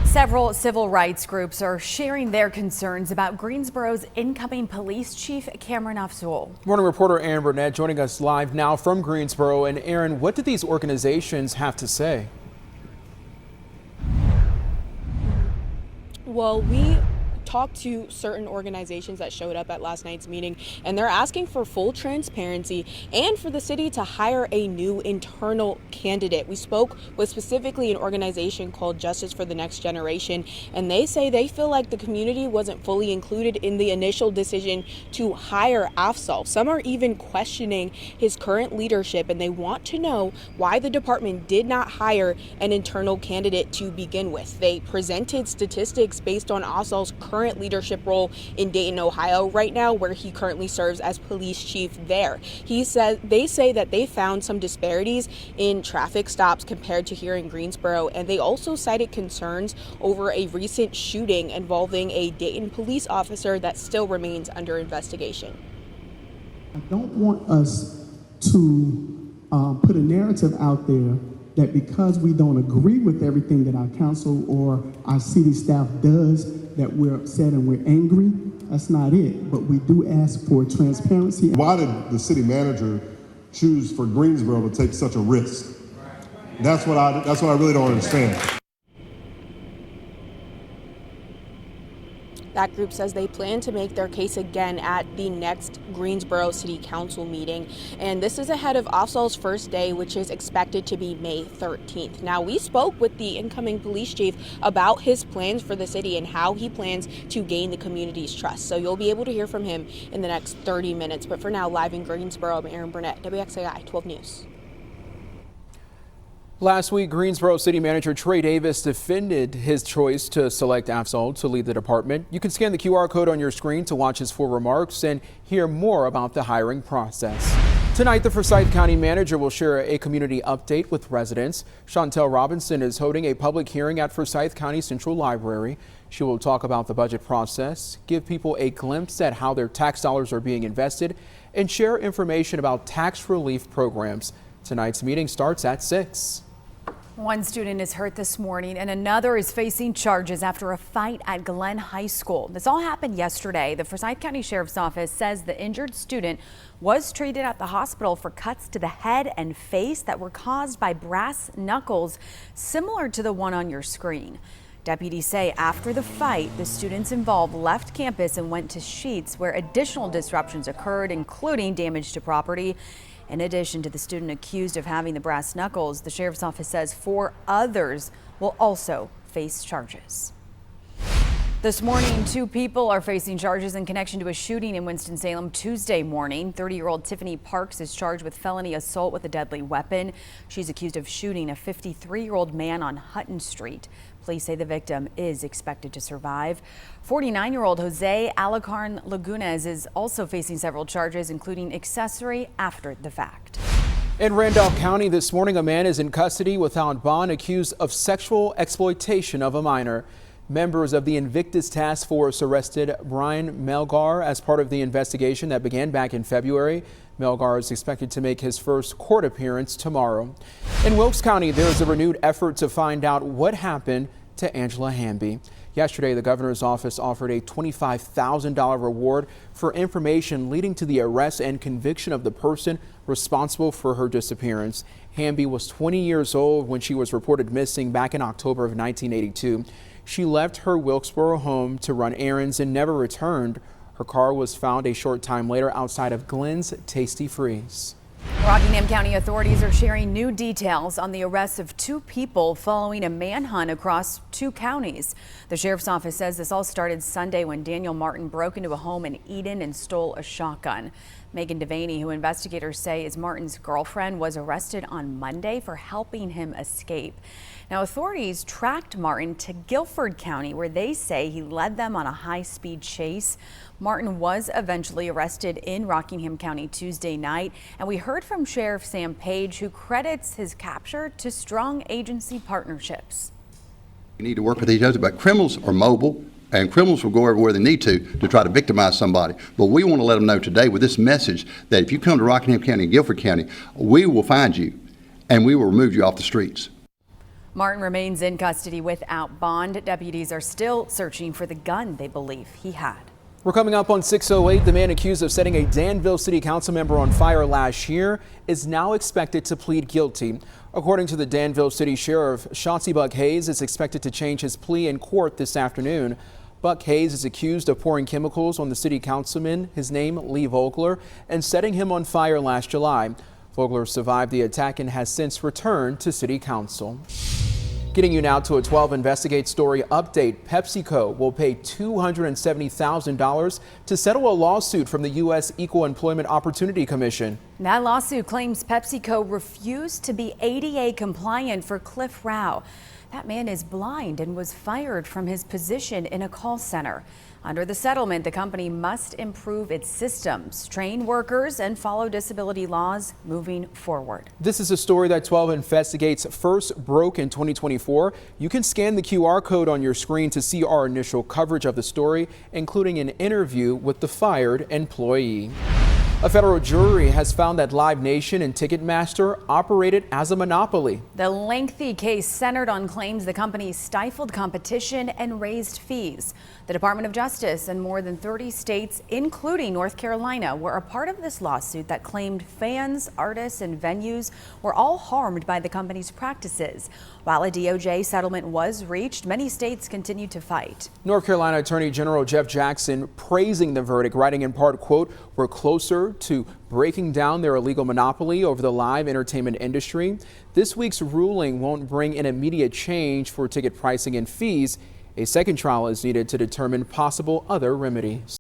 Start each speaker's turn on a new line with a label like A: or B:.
A: Several civil rights groups are sharing their concerns about Greensboro's incoming police chief, Cameron Wxii.
B: Morning reporter Aaron Burnett joining us live now from Greensboro. And Aaron, what did these organizations have to say?
C: Well, we talked to certain organizations that showed up at last night's meeting, and they're asking for full transparency and for the city to hire a new internal candidate. We spoke with specifically an organization called Justice for the Next Generation, and they say they feel like the community wasn't fully included in the initial decision to hire Wxii. Some are even questioning his current leadership, and they want to know why the department did not hire an internal candidate to begin with. They presented statistics based on Wxii's current leadership role in Dayton, Ohio right now, where he currently serves as police chief there. They say that they found some disparities in traffic stops compared to here in Greensboro, and they also cited concerns over a recent shooting involving a Dayton police officer that still remains under investigation.
D: I don't want us to put a narrative out there that because we don't agree with everything that our council or our city staff does, that we're upset and we're angry. That's not it. But we do ask for transparency.
E: Why did the city manager choose for Greensboro to take such a risk? That's what I really don't understand.
C: That group says they plan to make their case again at the next Greensboro City Council meeting. And this is ahead of Wxii's first day, which is expected to be May 13th. Now, we spoke with the incoming police chief about his plans for the city and how he plans to gain the community's trust. So you'll be able to hear from him in the next 30 minutes. But for now, live in Greensboro, I'm Aaron Burnett, Wxii 12 News.
B: Last week, Greensboro City Manager Trey Davis defended his choice to select Wxii to lead the department. You can scan the QR code on your screen to watch his full remarks and hear more about the hiring process. Tonight, the Forsyth County Manager will share a community update with residents. Chantel Robinson is holding a public hearing at Forsyth County Central Library. She will talk about the budget process, give people a glimpse at how their tax dollars are being invested, and share information about tax relief programs. Tonight's meeting starts at 6.
A: One student is hurt this morning and another is facing charges after a fight at Glenn High School. This all happened yesterday. The Forsyth County Sheriff's Office says the injured student was treated at the hospital for cuts to the head and face that were caused by brass knuckles, similar to the one on your screen. Deputies say after the fight, the students involved left campus and went to Sheets, where additional disruptions occurred, including damage to property. In addition to the student accused of having the brass knuckles, the sheriff's office says 4 others will also face charges. This morning, 2 people are facing charges in connection to a shooting in Winston-Salem Tuesday morning. 30-year-old Tiffany Parks is charged with felony assault with a deadly weapon. She's accused of shooting a 53-year-old man on Hutton Street. Police say the victim is expected to survive. 49-year-old Jose Alacarn Lagunas is also facing several charges, including accessory after the fact.
B: In Randolph County this morning, a man is in custody without bond, accused of sexual exploitation of a minor. Members of the Invictus Task Force arrested Brian Melgar as part of the investigation that began back in February. Melgar is expected to make his first court appearance tomorrow. In Wilkes County, there is a renewed effort to find out what happened to Angela Hamby. Yesterday, the governor's office offered a $25,000 reward for information leading to the arrest and conviction of the person responsible for her disappearance. Hamby was 20 years old when she was reported missing back in October of 1982. She left her Wilkesboro home to run errands and never returned. Her car was found a short time later outside of Glenn's Tasty Freeze.
A: Rockingham County authorities are sharing new details on the arrest of 2 people following a manhunt across 2 counties. The sheriff's office says this all started Sunday when Daniel Martin broke into a home in Eden and stole a shotgun. Megan Devaney, who investigators say is Martin's girlfriend, was arrested on Monday for helping him escape. Now, authorities tracked Martin to Guilford County, where they say he led them on a high-speed chase. Martin was eventually arrested in Rockingham County Tuesday night, and we heard from Sheriff Sam Page, who credits his capture to strong agency partnerships.
F: We need to work with each other, but criminals are mobile, and criminals will go everywhere they need to try to victimize somebody. But we want to let them know today with this message that if you come to Rockingham County and Guilford County, we will find you and we will remove you off the streets.
A: Martin remains in custody without bond. Deputies are still searching for the gun they believe he had.
B: We're coming up on 6:08. The man accused of setting a Danville City Council member on fire last year is now expected to plead guilty. According to the Danville City Sheriff, Wxii Buck Hayes is expected to change his plea in court this afternoon. Buck Hayes is accused of pouring chemicals on the city councilman, his name Lee Vogler, and setting him on fire last July. Vogler survived the attack and has since returned to city council. Getting you now to a 12 Investigate story update. PepsiCo will pay $270,000 to settle a lawsuit from the U.S. Equal Employment Opportunity Commission.
A: That lawsuit claims PepsiCo refused to be ADA compliant for Cliff Rao. That man is blind and was fired from his position in a call center. Under the settlement, the company must improve its systems, train workers, and follow disability laws moving forward.
B: This is a story that 12 Investigates first broke in 2024. You can scan the QR code on your screen to see our initial coverage of the story, including an interview with the fired employee. A federal jury has found that Live Nation and Ticketmaster operated as a monopoly.
A: The lengthy case centered on claims the company stifled competition and raised fees. The Department of Justice and more than 30 states, including North Carolina, were a part of this lawsuit that claimed fans, artists, and venues were all harmed by the company's practices. While a DOJ settlement was reached, many states continue to fight.
B: North Carolina Attorney General Jeff Jackson praising the verdict, writing in part, quote, "We're closer to breaking down their illegal monopoly over the live entertainment industry. This week's ruling won't bring an immediate change for ticket pricing and fees. A second trial is needed to determine possible other remedies."